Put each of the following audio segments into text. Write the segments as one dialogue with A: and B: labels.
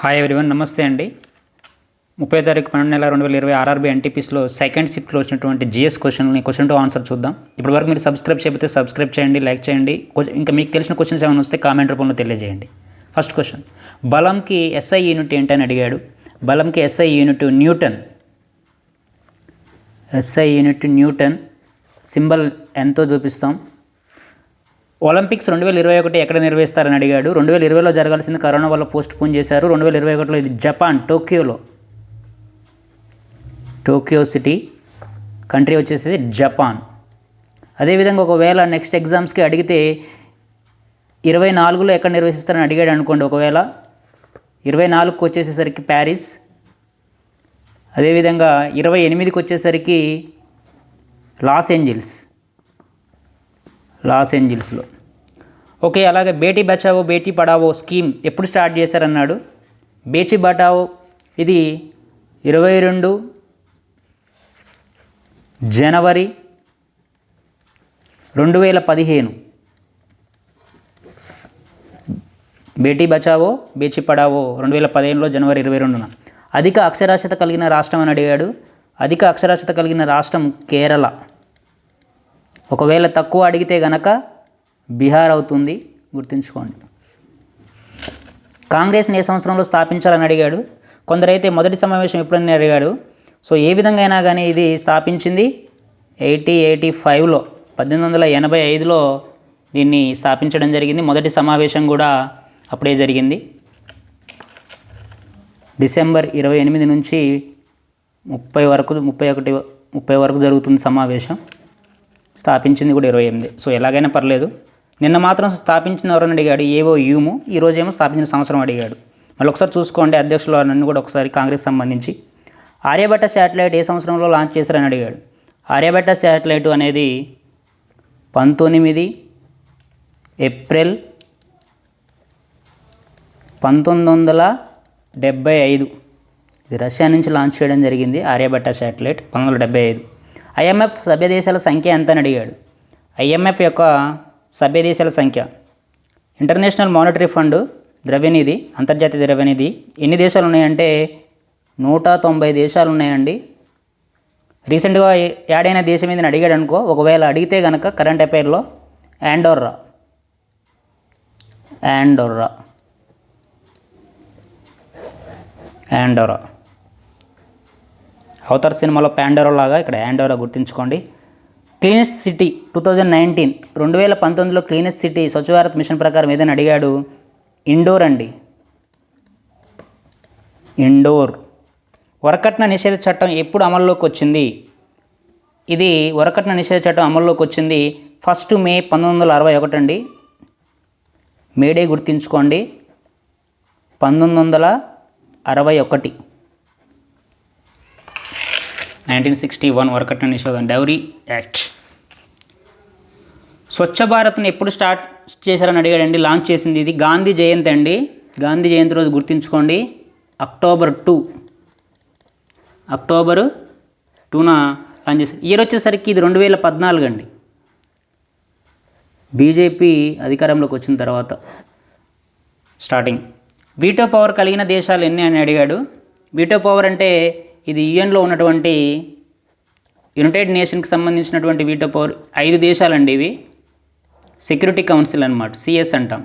A: Hi everyone, నమస్తే అండి. 30 తారీఖు 12 నెల 2020 ఆర్ఆర్బీ ఎన్టీపీస్లో సెకండ్ షిఫ్ట్లో వచ్చినటువంటి జిఎస్ క్వశ్చన్ టు ఆన్సర్ చూద్దాం. ఇప్పటి వరకు మీరు సబ్స్క్రైబ్ చేయకపోతే సబ్స్క్రైబ్ చేయండి, లైక్ చేయండి. ఇంకా మీకు తెలిసిన క్వశ్చన్స్ ఏమైనా వస్తే కామెంట్ రూపంలో తెలియజేయండి. ఫస్ట్ క్వశ్చన్, బలంకి ఎస్ఐ యూనిట్ ఏంటని అడిగాడు. బలంకి SI unit newton. SI unit newton. Symbol ఎంతో చూపిస్తాం. ఒలింపిక్స్ 2021 ఎక్కడ నిర్వహిస్తారని అడిగాడు. 2020లో జరగాల్సింది కరోనా వల్ల పోస్ట్ పోన్ చేశారు. 2021లో ఇది జపాన్ టోక్యో సిటీ, కంట్రీ వచ్చేసి జపాన్. అదేవిధంగా ఒకవేళ నెక్స్ట్ ఎగ్జామ్స్కి అడిగితే 24లో ఎక్కడ నిర్వహిస్తారని అడిగాడు అనుకోండి. ఒకవేళ 24కి వచ్చేసేసరికి ప్యారిస్, అదేవిధంగా 28కి వచ్చేసరికి లాస్ ఏంజిల్స్లో. ఓకే, అలాగే బేటీ బచావో బేటీ పడావో స్కీమ్ ఎప్పుడు స్టార్ట్ చేశారన్నాడు. బేటీ బచావో ఇది 22 జనవరి 2015. బేటీ బచావో బేటీ పడావో 2015లో జనవరి 22న. అధిక అక్షరాస్యత కలిగిన రాష్ట్రం అని అడిగాడు. అధిక అక్షరాస్యత కలిగిన రాష్ట్రం కేరళ. ఒకవేళ తక్కువ అడిగితే గనక బీహార్ అవుతుంది, గుర్తుంచుకోండి. కాంగ్రెస్ని ఏ సంవత్సరంలో స్థాపించాలని అడిగాడు. కొందరైతే మొదటి సమావేశం ఎప్పుడని అడిగాడు. సో ఏ విధంగా అయినా కానీ ఇది స్థాపించింది 1885లో 1885లో దీన్ని స్థాపించడం జరిగింది. మొదటి సమావేశం కూడా అప్పుడే జరిగింది. డిసెంబర్ 28 నుంచి 30 వరకు జరుగుతుంది సమావేశం. స్థాపించింది కూడా 28. సో ఎలాగైనా పర్లేదు. నిన్న మాత్రం స్థాపించిన ఎవరని అడిగాడు. ఏవో యూము. ఈరోజేమో స్థాపించిన సంవత్సరం అడిగాడు. మళ్ళీ ఒకసారి చూసుకోండి అధ్యక్షులు నన్ను కూడా ఒకసారి కాంగ్రెస్ సంబంధించి. ఆర్యభట్ట శాటిలైట్ ఏ సంవత్సరంలో లాంచ్ చేశారని అడిగాడు. ఆర్యభట్ట శాటిలైట్ అనేది 19 ఏప్రిల్ 1975. ఇది రష్యా నుంచి లాంచ్ చేయడం జరిగింది. ఆర్యభట్ట శాటిలైట్ 1975. ఐఎంఎఫ్ సభ్యదేశాల సంఖ్య ఎంత అని అడిగాడు. ఐఎంఎఫ్ యొక్క సభ్యదేశాల సంఖ్య, ఇంటర్నేషనల్ మానిటరీ ఫండ్ ద్రవ్యనిధి, అంతర్జాతీయ ద్రవ్యనిధి ఎన్ని దేశాలు ఉన్నాయంటే 190 దేశాలు ఉన్నాయండి. రీసెంట్గా యాడ్ అయిన దేశం ఏదని అడిగాడు అనుకో. ఒకవేళ అడిగితే కనుక కరెంట్ అఫైర్లో ఆండోర్రా. అవతార్ సినిమాలో పాండోరా లాగా ఇక్కడ ఆండోరా, గుర్తుంచుకోండి. Cleanest city 2019, 2019లో cleanest city Swachh Bharat machine ప్రకారం ఏదైనా అడిగాడు. ఇండోర్ అండి, ఇండోర్. వరకట్న నిషేధ చట్టం ఎప్పుడు అమల్లోకి వచ్చింది. ఇది వరకట్న నిషేధ చట్టం అమల్లోకి వచ్చింది 1 మే 1961 అండి. మేడే గుర్తుంచుకోండి, 1961. 1961 వరకట్న నిషేధం, డౌరీ యాక్ట్. స్వచ్ఛ భారత్ని ఎప్పుడు స్టార్ట్ చేశారని అడిగాడండి. లాంచ్ చేసింది ఇది గాంధీ జయంతి అండి. గాంధీ జయంతి రోజు గుర్తుంచుకోండి, అక్టోబర్ 2న లాంచ్ చేశారు. ఇయర్ వచ్చేసరికి ఇది 2014 అండి. బీజేపీ అధికారంలోకి వచ్చిన తర్వాత స్టార్టింగ్. వీటో పవర్ కలిగిన దేశాలు ఎన్ని అని అడిగాడు. వీటో పవర్ అంటే ఇది యుఎన్లో ఉన్నటువంటి యునైటెడ్ నేషన్కి సంబంధించినటువంటి వీటో పవర్ 5 దేశాలండి. ఇవి సెక్యూరిటీ కౌన్సిల్ అన్నమాట, సిఎస్ అంటాం.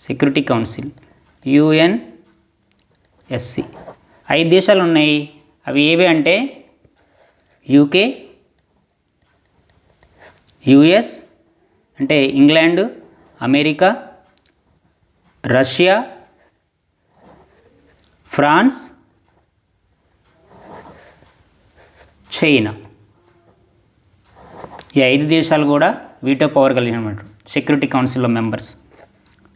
A: Security council, UNSC. 5 దేశాలు ఉన్నాయి. అవి ఏవి అంటే యూకే, యుఎస్ అంటే England, America, Russia, France, China. ఈ 5 దేశాలు కూడా వీటో పవర్ కలిగినమాట సెక్యూరిటీ కౌన్సిల్లో మెంబర్స్,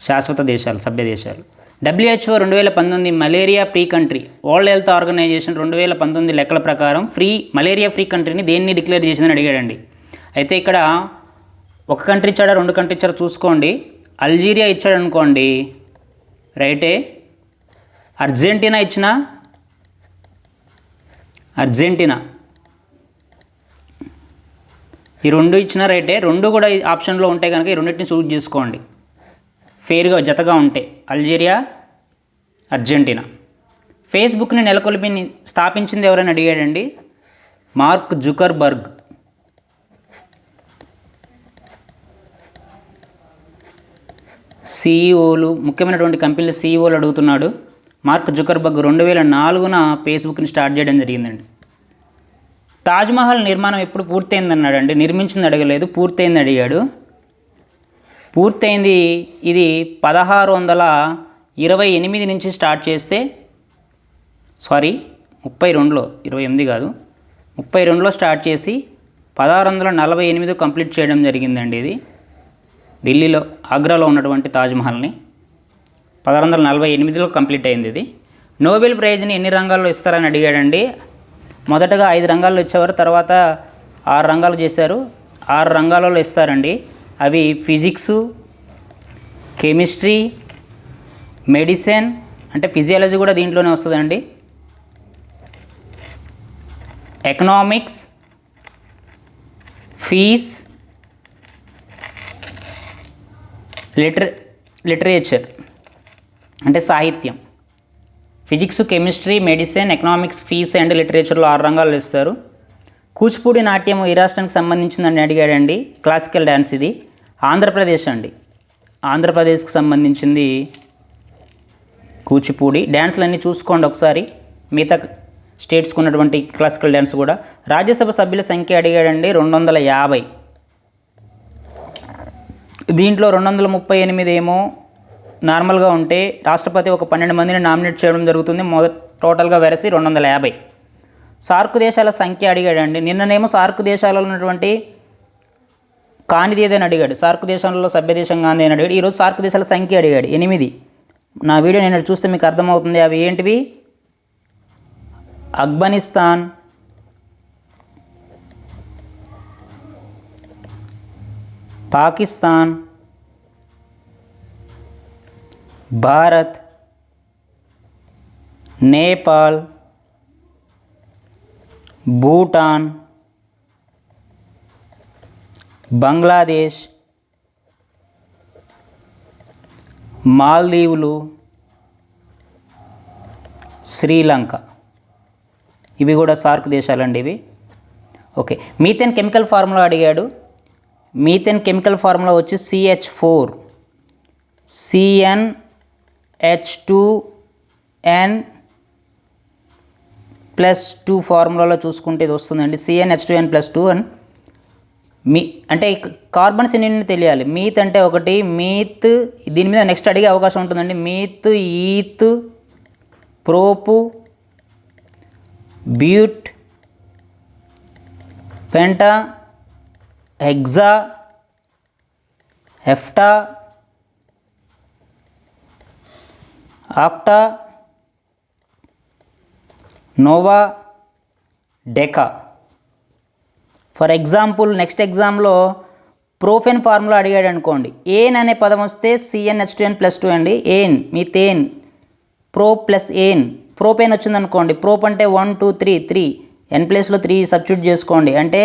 A: శాశ్వత దేశాలు, సభ్య దేశాలు. WHO 2019 malaria free country. World health organization 2019 లెక్కల ప్రకారం మలేరియా ఫ్రీ కంట్రీని దేన్ని డిక్లేర్ చేసిందని అడిగాడండి. అయితే ఇక్కడ ఒక కంట్రీ ఇచ్చాడా 2 కంట్రీ ఇచ్చాడా చూసుకోండి. అల్జీరియా ఇచ్చాడు అనుకోండి, రైటే. అర్జెంటీనా ఈ 2 ఇచ్చినా రైటే. 2 కూడా ఆప్షన్లో ఉంటే కనుక ఈ రెండింటిని చూజ్ చేసుకోండి. ఫెయిర్గా జతగా ఉంటాయి. Algeria Argentina. ఫేస్బుక్ని నెలకొల్పి స్థాపించింది ఎవరని అడిగాడండి, మార్క్ జుకర్బర్గ్. సీఈఓలు, ముఖ్యమైనటువంటి కంపెనీల సీఈఓలు అడుగుతున్నాడు. మార్క్ జుకర్బర్గ్ 2004న ఫేస్బుక్ని స్టార్ట్ చేయడం జరిగిందండి. తాజ్మహల్ నిర్మాణం ఎప్పుడు పూర్తయింది అన్నాడండి, నిర్మించింది అడగలేదు, పూర్తయింది అడిగాడు. పూర్తయింది ఇది 1628 నుంచి స్టార్ట్ చేస్తే 32లో, 28 కాదు 32లో స్టార్ట్ చేసి 1648 కంప్లీట్ చేయడం జరిగిందండి. ఇది ఢిల్లీలో, ఆగ్రాలో ఉన్నటువంటి తాజ్మహల్ని 1648లో కంప్లీట్ అయింది. ఇది నోబెల్ ప్రైజ్ని ఎన్ని రంగాల్లో ఇస్తారని అడిగాడండి. మొదటగా 5 రంగాల్లో ఇచ్చేవారు, తర్వాత 6 రంగాలు చేశారు. 6 రంగాలలో ఇస్తారండి. అవి ఫిజిక్సు, కెమిస్ట్రీ, మెడిసిన్, అంటే ఫిజియాలజీ కూడా దీంట్లోనే వస్తుందండి, ఎకనామిక్స్, ఫీజ్, లిటరేచర్ అంటే సాహిత్యం. Physics, chemistry, medicine, economics, peace and లిటరేచర్లో 6 రంగాలు ఇస్తారు. కూచిపూడి నాట్యం ఏ రాష్ట్రానికి సంబంధించిందని అడిగాడండి. క్లాసికల్ డ్యాన్స్ ఇది. ఆంధ్రప్రదేశ్ అండి, ఆంధ్రప్రదేశ్కి సంబంధించింది కూచిపూడి. డ్యాన్స్లన్నీ చూసుకోండి ఒకసారి, మిగతా స్టేట్స్కి ఉన్నటువంటి క్లాసికల్ డ్యాన్స్ కూడా. రాజ్యసభ సభ్యుల సంఖ్య అడిగాడండి, 250. దీంట్లో 238 ఏమో నార్మల్గా ఉంటే రాష్ట్రపతి ఒక 12 మందిని నామినేట్ చేయడం జరుగుతుంది. టోటల్గా వెరసి 250. సార్క్ దేశాల సంఖ్య అడిగాడండి. నిన్ననేమో సార్క్ దేశాలలో ఉన్నటువంటి కానిది ఏదైనా అడిగాడు, సార్క్ దేశాలలో సభ్య దేశం కానిది అని అడిగాడు. ఈరోజు సార్క్ దేశాల సంఖ్య అడిగాడు, 8. నా వీడియో నేను చూస్తే మీకు అర్థమవుతుంది. అవి ఏంటివి? ఆఫ్ఘనిస్తాన్, పాకిస్తాన్, భారత్, నేపాల్, భూటాన్, బంగ్లాదేశ్, మాల్దీవులు, శ్రీలంక. ఇవి కూడా సార్క్ దేశాలండి ఇవి. ఓకే, మీథేన్ కెమికల్ ఫార్ములా అడిగాడు. మీథేన్ కెమికల్ ఫార్ములా వచ్చి CH4 CnH2n+2 ఫార్ములాలో చూసుకుంటే ఇది వస్తుందండి, CnH2n+2. అని అంటే కార్బన్స్ ఎన్ని తెలియాలి. మీత్ అంటే 1, మీత్ దీని మీద నెక్స్ట్ అడిగే అవకాశం ఉంటుందండి. Meth, eth, prop, but, penta, hexa, hepta, octa, nona, deca. For example next ఎగ్జామ్లో ప్రోఫెన్ ఫార్ములా అడిగాడు అనుకోండి, ఏన్ అనే పదం వస్తే CnH2n+2 అండి. ఏన్, మీథేన్, ప్రో ప్లస్ ఏన్, ప్రోపేన్ వచ్చిందనుకోండి, ప్రోప్ అంటే 1 2 3 3, n ప్లేస్లో 3 సబ్స్టిట్యూట్ చేసుకోండి, అంటే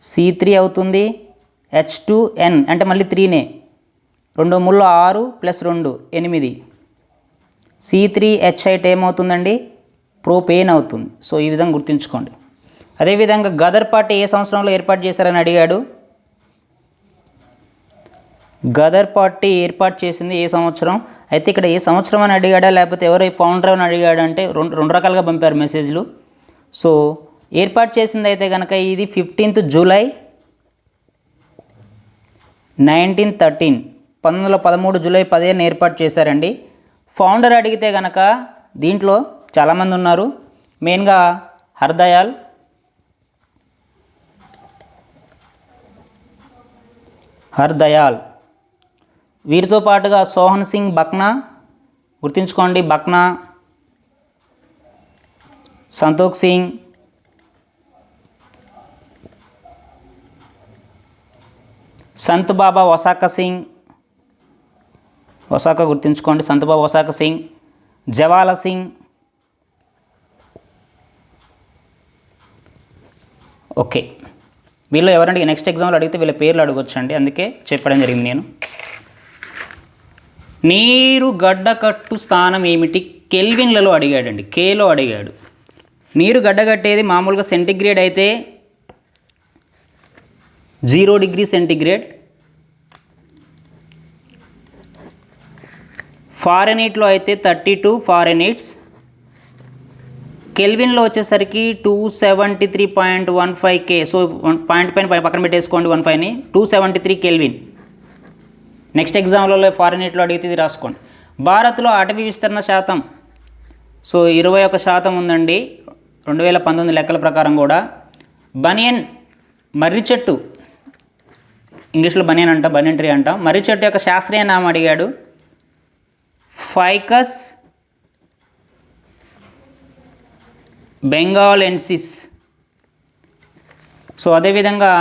A: C3 అవుతుంది. H2n అంటే మళ్ళీ 3నే, 2 3 6 + 2 8. C3H అయితే ఏమవుతుందండి? ప్రోపేన్ అవుతుంది. సో ఈ విధంగా గుర్తుంచుకోండి. అదేవిధంగా గదర్ పార్టీ ఏ సంవత్సరంలో ఏర్పాటు చేశారని అడిగాడు. గదర్ పార్టీ ఏర్పాటు చేసింది ఏ సంవత్సరం? అయితే ఇక్కడ ఏ సంవత్సరం అని అడిగాడా, లేకపోతే ఎవరు ఫౌండర్ అని అడిగాడు అంటే రెండు రకాలుగా పంపారు మెసేజ్లు. సో ఏర్పాటు చేసింది అయితే కనుక ఇది 15th జూలై 1913, 1913 జూలై 15 ఏర్పాటు చేశారండి. ఫౌండర్ అడిగితే కనుక దీంట్లో చాలామంది ఉన్నారు. మెయిన్గా హర్దయాల్, వీరితో పాటుగా సోహన్ సింగ్ బక్నా, గుర్తుంచుకోండి, బక్నా, సంతోఖ్ సింగ్, సంత్ బాబా వసాకా సింగ్, వసాకా గుర్తుంచుకోండి, సంత్ బాబా వసాకా సింగ్, జవాలా సింగ్. ఓకే, వీళ్ళు ఎవరంటే నెక్స్ట్ ఎగ్జామ్లో అడిగితే వీళ్ళ పేర్లు అడగొచ్చండి, అందుకే చెప్పడం జరిగింది నేను. నీరు గడ్డకట్టు స్థానం ఏమిటి? కెల్విన్లలో అడిగాడండి, కేలో అడిగాడు. నీరు గడ్డగట్టేది మామూలుగా సెంటిగ్రేడ్ అయితే 0 డిగ్రీ సెంటిగ్రేడ్, ఫారెన్హీట్లో అయితే 32 ఫారెన్హీట్స్, కెల్విన్లో వచ్చేసరికి 273.15 K. సో పాయింట్ పైన పక్కన పెట్టేసుకోండి 15ని, 273 కెల్విన్. నెక్స్ట్ ఎగ్జామ్లలో ఫారెన్హీట్లో అడిగితే ఇది రాసుకోండి. భారత్లో అటవీ విస్తరణ శాతం సో 21% ఉందండి 2019 లెక్కల ప్రకారం కూడా. బనియన్ మర్రి చెట్టు, ఇంగ్లీష్లో బనియన్ అంట, బనియన్ ట్రీ అంట. మర్రి చెట్టు యొక్క శాస్త్రీయ నామం అడిగాడు, ఫైకస్ బెంగాలెన్సిస్. సో అదేవిధంగా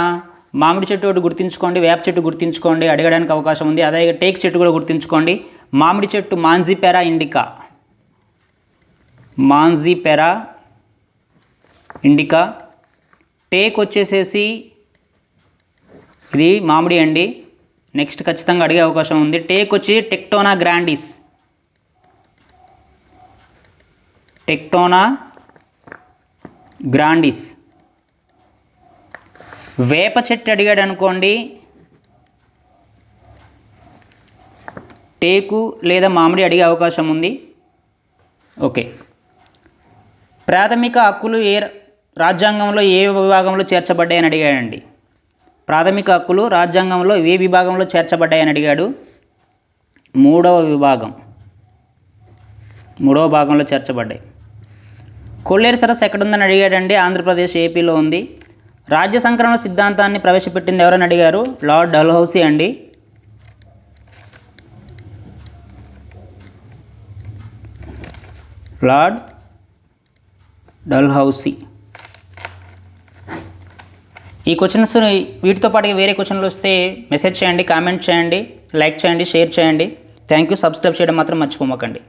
A: మామిడి చెట్టు ఒకటి గుర్తుంచుకోండి, వేప చెట్టు గుర్తుంచుకోండి, అడగడానికి అవకాశం ఉంది. అదే టేక్ చెట్టు కూడా గుర్తుంచుకోండి. మామిడి చెట్టు మాంజిపెరా ఇండికా, మాంజిపెరా ఇండికా. టేక్ వచ్చేసేసి ఇది మామిడి అండి. నెక్స్ట్ ఖచ్చితంగా అడిగే అవకాశం ఉంది. టేక్ వచ్చి టెక్టోనా గ్రాండిస్, టెక్టోనా గ్రాండిస్. వేప చెట్టు అడిగాడు అనుకోండి, టేకు లేదా మామిడి అడిగే అవకాశం ఉంది. ఓకే. ప్రాథమిక హక్కులు రాజ్యాంగంలో ఏ విభాగంలో చేర్చబడ్డాయని అడిగాడండి. ప్రాథమిక హక్కులు రాజ్యాంగంలో ఏ విభాగంలో చేర్చబడ్డాయని అడిగాడు. 3వ విభాగం, 3వ భాగంలో చేర్చబడ్డాయి. కొల్లేరు సరస్సు ఎక్కడుందని అడిగాడండి. ఆంధ్రప్రదేశ్, ఏపీలో ఉంది. రాజ్య సంక్రమణ సిద్ధాంతాన్ని ప్రవేశపెట్టింది ఎవరని అడిగారు. లార్డ్ డల్హౌసీ అండి. లార్డ్ డల్హౌసీ. ఈ క్వశ్చన్స్ వీటితో పాటు వేరే క్వశ్చన్లు వస్తే మెసేజ్ చేయండి, కామెంట్ చేయండి, లైక్ చేయండి, షేర్ చేయండి. Thank you. సబ్స్క్రైబ్ చేయడం మాత్రం మర్చిపోమకండి.